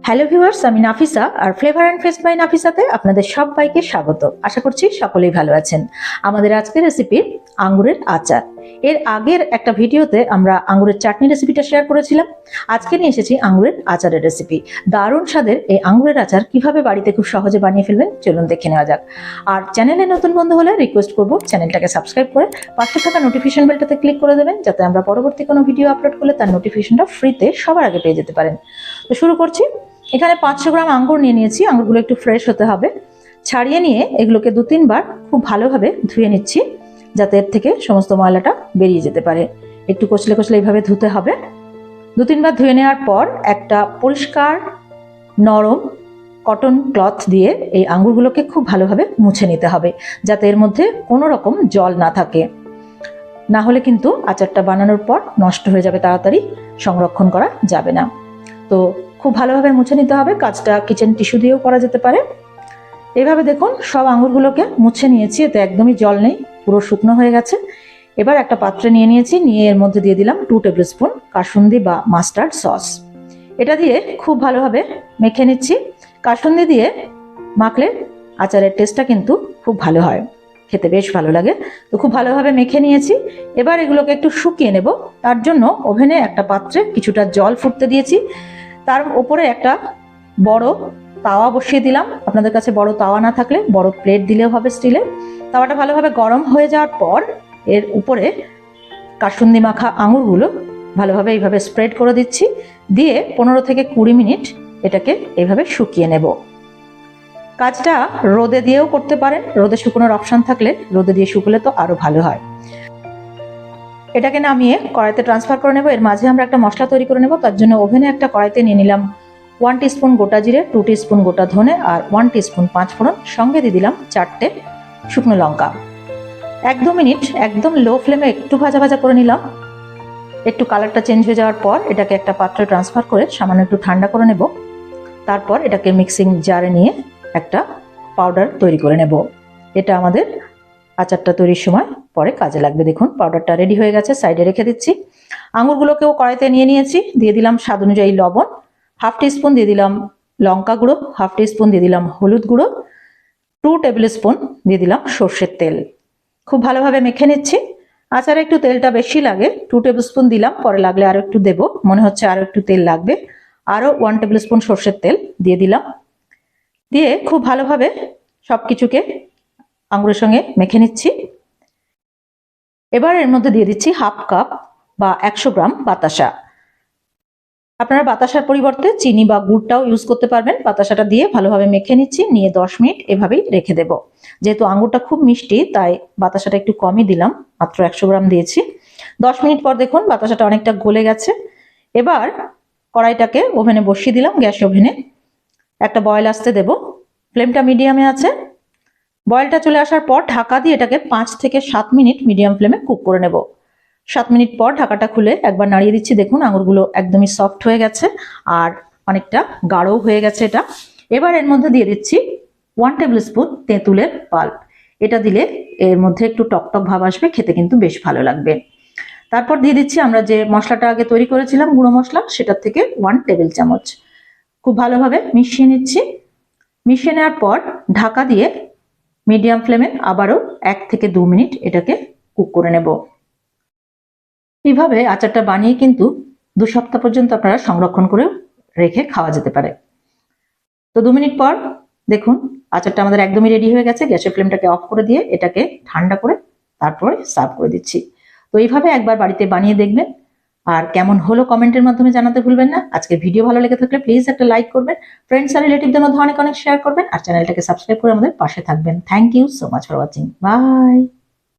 Hello viewers, আমি নাফিসা আর flavour and fest by নাফিসাতে আপনাদের সবাইকে স্বাগত। আশা করছি সকলেই ভালো আছেন। আমাদের আজকের রেসিপি আঙ্গুরের আচার। এর আগের একটা ভিডিওতে আমরা আঙ্গুরের চাটনি রেসিপিটা শেয়ার করেছিলাম। আজকে নিয়ে এসেছি আঙ্গুরের আচারের রেসিপি। দারুণ স্বাদের এই আঙ্গুরের আচার কিভাবে বাড়িতে খুব সহজে বানিয়ে ফেলবেন চলুন দেখে নেওয়া যাক। আর চ্যানেলে নতুন বন্ধু হলে রিকোয়েস্ট করব চ্যানেলটাকে সাবস্ক্রাইব করে পাশে থাকা নোটিফিকেশন বেলটাতে ক্লিক করে দেবেন, যাতে আমরা পরবর্তী কোনো ভিডিও আপলোড করলে তার নোটিফিকেশনটা ফ্রিতে সবার আগে পেয়ে যেতে পারেন। তো শুরু করছি। এখানে 500 গ্রাম আঙ্গুর নিয়ে নিয়েছি। আঙ্গুরগুলো একটু ফ্রেশ হতে হবে। ছাড়িয়ে নিয়ে এগুলোকে 2-3 বার খুব ভালোভাবে ধুয়ে নিচ্ছি, যাতে এর থেকে সমস্ত ময়লাটা বেরিয়ে যেতে পারে। একটু কচলে কচলে এইভাবে ধুতে হবে। 2-3 বার ধুয়ে নেওয়ার পর একটা পরিষ্কার নরম কটন ক্লথ দিয়ে এই আঙ্গুরগুলোকে খুব ভালোভাবে মুছে নিতে হবে, যাতে এর মধ্যে কোনো রকম জল না থাকে। না হলে কিন্তু আচারটা বানানোর পর নষ্ট হয়ে যাবে, তাড়াতাড়ি সংরক্ষণ করা যাবে না। তো খুব ভালোভাবে মুছে নিতে হবে। কাজটা কিচেন টিস্যু দিয়েও করা যেতে পারে। এইভাবে দেখুন সব আঙ্গুরগুলোকে মুছে নিয়েছি, এতে একদমই জল নেই, পুরো শুকনো হয়ে গেছে। এবার একটা পাত্রে নিয়ে নিয়েছি, নিয়ে এর মধ্যে দিয়ে দিলাম 2 টেবিল স্পুন কাসুন্দি বা মাস্টার্ড সস। এটা দিয়ে খুব ভালোভাবে মেখে নিচ্ছি। কাসুন্দি দিয়ে মাখলে আচারের টেস্টটা কিন্তু খুব ভালো হয়, খেতে বেশ ভালো লাগে। তো খুব ভালোভাবে মেখে নিয়েছি। এবার এগুলোকে একটু শুকিয়ে নেব। তার জন্য ওভেনে একটা পাত্রে কিছুটা জল ফুটতে দিয়েছি। তার উপরে একটা বড় তাওয়া বসিয়ে দিলাম। আপনাদের কাছে বড় তাওয়া না থাকলে বড় প্লেট দিলেও হবে, স্টিলের। তাওয়াটা ভালোভাবে গরম হয়ে যাওয়ার পর এর উপরে কাসুন্দি মাখা আঙুরগুলো ভালোভাবে এইভাবে স্প্রেড করে দিচ্ছি। দিয়ে 15 থেকে 20 মিনিট এটাকে এইভাবে শুকিয়ে নেব। কাজটা রোদে দিয়েও করতে পারেন, রোদে শুকোনোর অপশন থাকলে রোদে দিয়ে শুকলে তো আরো ভালো হয়। এটাকে নামিয়ে কড়াইতে ট্রান্সফার করে নেব। এর মাঝে আমরা একটা মশলা তৈরি করে নেব। তার জন্য ওভেনে একটা কড়াইতে নিয়ে নিলাম 1 টিস্পুন গোটা জিরে, 2 টিস্পুন গোটা ধনে আর 1 টিস্পুন 5 ফোড়ন। সঙ্গে দিয়ে দিলাম 4টে শুকনো লঙ্কা। 1-2 মিনিট একদম লো ফ্লেমে একটু ভাজা ভাজা করে নিলাম। একটু কালারটা চেঞ্জ হয়ে যাওয়ার পর এটাকে একটা পাত্রে ট্রান্সফার করে সামান্য একটু ঠান্ডা করে নেব। তারপর এটাকে মিক্সিং জারে নিয়ে একটা পাউডার তৈরি করে নেব। এটা আমাদের আচারটা তৈরির সময় পরে কাজে লাগবে। দেখুন পাউডারটা রেডি হয়ে গেছে, সাইডে রেখে দিচ্ছি। আঙুরগুলোকেও কড়াইতে নিয়ে নিয়েছি। দিয়ে দিলাম স্বাদ অনুযায়ী লবণ, 1/2 টিস্পুন দিয়ে দিলাম লঙ্কা গুঁড়ো, 1/2 টিস্পুন দিয়ে দিলাম হলুদ গুঁড়ো, 2 টেবিল স্পুন দিয়ে দিলাম সর্ষের তেল। খুব ভালোভাবে মেখে নিচ্ছি। আচারে একটু তেলটা বেশি লাগে, 2 টেবিল স্পুন দিলাম, পরে লাগলে আরো একটু দেবো, মনে হচ্ছে আরো একটু তেল লাগবে। আরো 1 টেবিল স্পুন সর্ষের তেল দিয়ে দিলাম। দিয়ে খুব ভালোভাবে সবকিছুকে আঙুরের সঙ্গে মেখে নিচ্ছি। এবার এর মধ্যে দিয়ে দিচ্ছি 1/2 কাপ বা 100 গ্রাম বাতাসা। আপনারা বাতাসার পরিবর্তে চিনি বা গুড়টাও ইউজ করতে পারবেন। বাতাসাটা দিয়ে ভালোভাবে মেখে নিচ্ছি, নিয়ে 10 মিনিট এভাবেই রেখে দেব। যেহেতু আঙুরটা খুব মিষ্টি তাই বাতাসাটা একটু কমই দিলাম, মাত্র 100 গ্রাম দিয়েছি। 10 মিনিট পর দেখুন বাতাসাটা অনেকটা গলে গেছে। এবার কড়াইটাকে ওভেনে বসিয়ে দিলাম, গ্যাস ওভেনে। একটা বয়েল আসতে দেব, ফ্লেমটা মিডিয়ামে আছে। বয়েলটা চলে আসার পর ঢাকা দিয়ে এটাকে 5 থেকে 7 মিনিট মিডিয়াম ফ্লেমে কুক করে নেব। 7 মিনিট পর ঢাকাটা খুলে একবার নাড়িয়ে দিচ্ছি। দেখুন আঙুরগুলো একদমই সফট হয়ে গেছে আর অনেকটা গাঢ় হয়ে গেছে এটা। এবার এর মধ্যে দিয়ে দিচ্ছি 1 টেবিল স্পুন তেঁতুলের পাল্প। এটা দিলে এর মধ্যে একটু টকটক ভাব আসবে, খেতে কিন্তু বেশ ভালো লাগবে। তারপর দিয়ে দিচ্ছি আমরা যে মশলাটা আগে তৈরি করেছিলাম, গুঁড়ো মশলা, সেটার থেকে 1 টেবিল চামচ। খুব ভালোভাবে মিশিয়ে নিচ্ছি। মিশিয়ে নেওয়ার পর ঢাকা দিয়ে মিডিয়াম ফ্লেমে আবারও 1 থেকে 2 মিনিট এটাকে কুক করে নেব। এইভাবে আচারটা বানিয়ে কিন্তু 2 সপ্তাহ পর্যন্ত আপনারা সংরক্ষণ করে রেখে খাওয়া যেতে পারে। তো 2 মিনিট পর দেখুন আচারটা আমাদের একদমই রেডি হয়ে গেছে। গ্যাসের ফ্লেমটাকে অফ করে দিয়ে এটাকে ঠান্ডা করে তারপরে সার্ভ করে দিচ্ছি। তো এইভাবে একবার বাড়িতে বানিয়ে দেখবেন, আর কেমন হলো কমেন্টের মাধ্যমে জানাতে ভুলবেন না। আজকে ভিডিও ভালো লেগে থাকলে প্লিজ একটা লাইক করবেন, ফ্রেন্ডস আর রিলেটিভদের মধ্যে অনেক অনেক শেয়ার করবেন, আর চ্যানেলটাকে সাবস্ক্রাইব করে আমাদের পাশে থাকবেন। Thank you so much for watching. By.